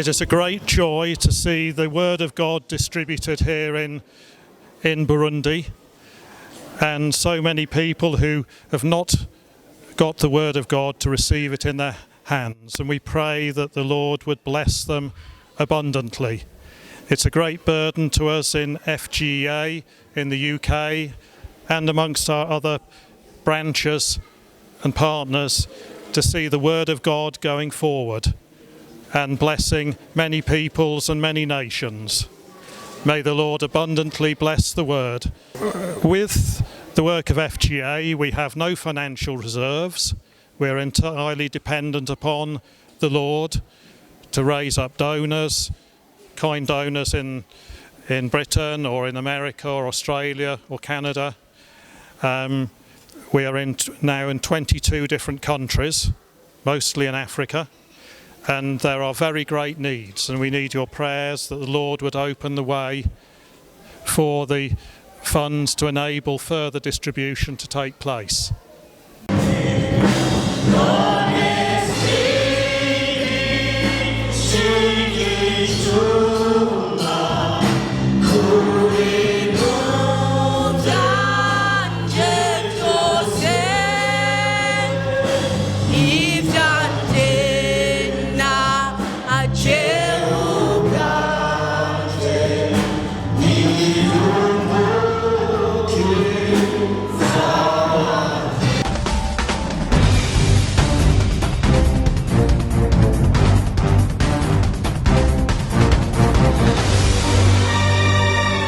It is a great joy to see the Word of God distributed here in Burundi, and so many people who have not got the Word of God to receive it in their hands, and we pray that the Lord would bless them abundantly. It's a great burden to us in FGEA in the UK and amongst our other branches and partners to see the Word of God going forward and blessing many peoples and many nations. May the Lord abundantly bless the Word. With the work of FGEA, we have no financial reserves. We're entirely dependent upon the Lord to raise up donors, kind donors in Britain or in America or Australia or Canada. We are now in 22 different countries, mostly in Africa, and there are very great needs, and we need your prayers that the Lord would open the way for the funds to enable further distribution to take place. He